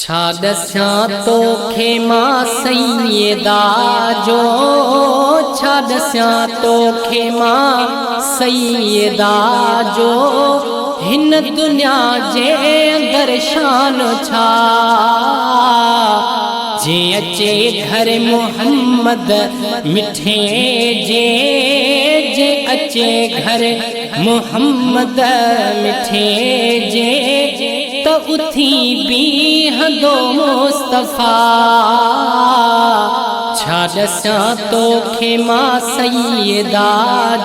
छा दस्यां तोखे मां सैयदा जो, छा दस्यां तोखे मां सैयदा जो, हिन दुनिया जे अंदर शान छा। जे अचे घर मोहम्मद मिठे जे अचे घर मोहम्मद मिठे जे, तो उथी बीहंदो मुस्तफा। छा दस्यां तोखे मां सैयदा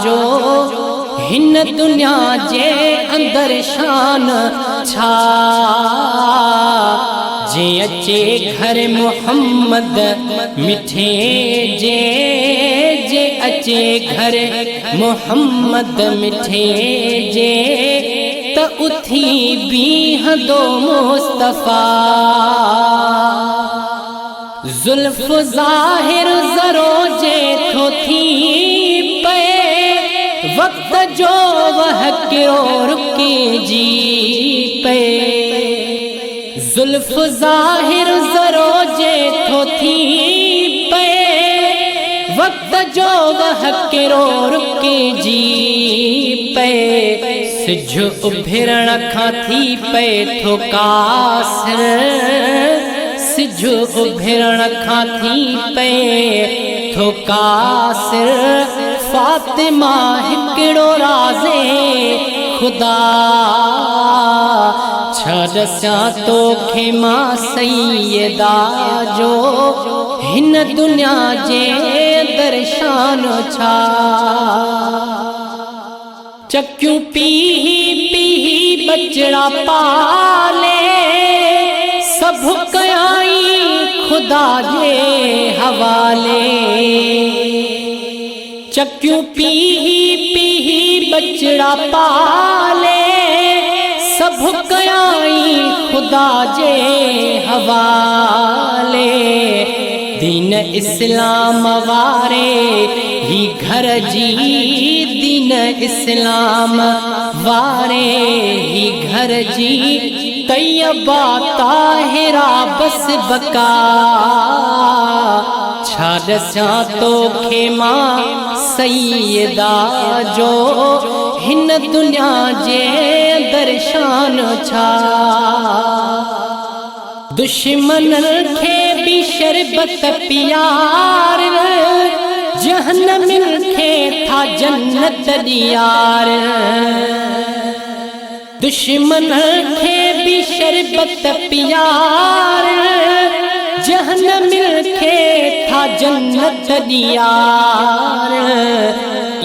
जो, हिन दुनिया जे अंदर शान छा। जे अचे घर मोहम्मद मिठे जे अचे घर मोहम्मद मिठे जे, त उथी बीहंदो मुस्तफा। जुल्फ ज़ाहिर ज़रो जे थो थी पे, वक्त जो वह किरो रुके जी पे। जुल्फ ज़ाहिर ज़रो जे थो थी पे, वक्त जो वह किरो रुके जी पे। सिज उभिरण खां थी पे थो कासिर, सिज उभिरण खां थी पे थो कासिर। फातिमा हिकिड़ो राज़े खुदा, छा दस्यां तोखे मां सैयदा जो, हिन दुनिया जे अंदर शान छा। चक्यूं पीही पीही बचड़ा पाले, सब कयाई खुदा जे हवाले। चक्यूं पीही पीही बचड़ा पाले, सब कयाई खुदा जे हवाले। दीन इस्लाम वारे ही घर जी, दीन इस्लाम वारे ही घर जी, तैयबा ताहिरा बस बका। छा दस्यां तोखे मां सैयदा जो, हिन दुनिया जे अंदर शान छा। दुश्मनन खे भी शरबत पियार, जहन्नमिन खे था जन्नत दियार। दुश्मनन खे भी शरबत पियार, जहन्नमिन खे था जन्नत दियार।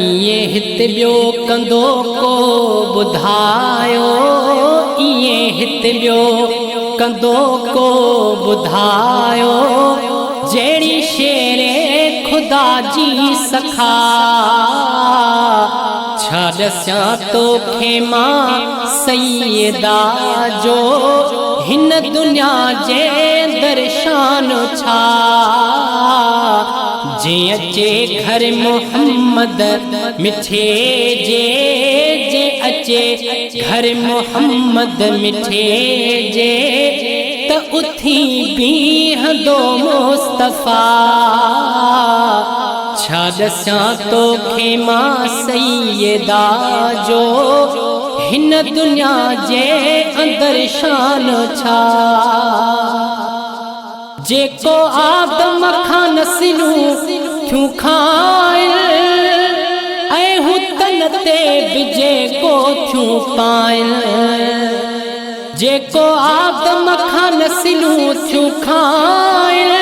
इए हित ॿियो कंदो को ॿुधायो, इए हित ॿियो कंदो को ॿुधायो। जहिड़ी शेरे खुदा जी सखा, छा दस्यां तोखे मां सैयदा जो, हिन दुनिया जे अंदर शान छा। जे अचे घर मोहम्मद मिठे जे अचे घर मोहम्मद मिठे जे, त उथी बीहंदो मुस्तफा। छा दस्यां तोखे मां सैयदा जो, हिन दुनिया जे अंदर शान छा। जेको आदम खां नस्लूं थियूं खाइल, ऐं हुतन ते बि जेको थियूं पाइल। जेको आदम खां नस्लूं थियूं खाइल,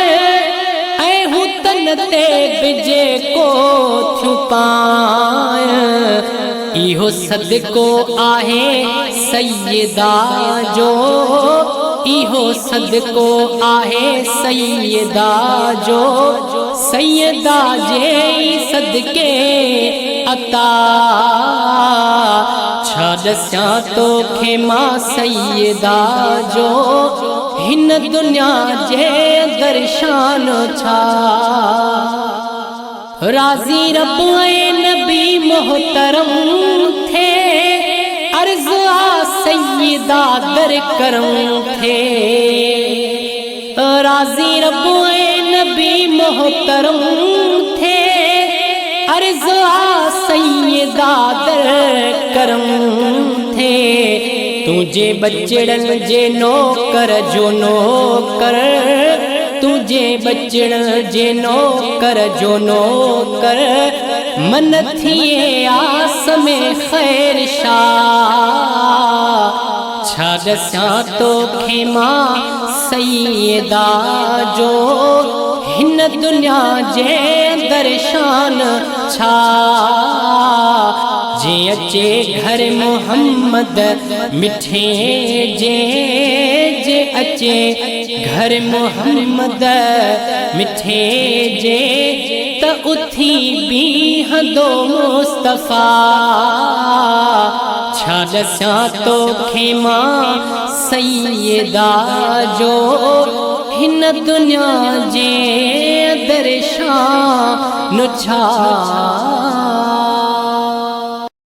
ऐं हुतन ते बि जेको थियूं पाइल। इहो सदको आहे सैयदा जो, इहो सदको आहे सैयदा जो। सैयदा जे सदके अता, छा दस्यां तोखे मां सैयदा जो, हिन दुनिया जे अंदर शान छा। राज़ी रब ऐं नबी मोहतरम थे, अर्ज़ आ सैयदा दर करम थे। राजी रब्बो नबी मोहतरम थे, अर्ज़ आ सैयदा दर करम थे। तुझे बचड़न जे नौकर जो नौकर, तुझे बचड़न जे नौकर जो नौकर, मन थिए आस में खैर शाह। छा दस्यां तोखे मां सैयदा जो हिन दुनिया जे दर्शान छा। जे अचे घर मोहम्मद मिठे जे अचे घर मोहम्मद मिठे जे, त उथी बीहंदो मुस्तफ़ा। छा दस्यां तोखे मां सैयदा जो हिन दुनिया जे दर्शान छा।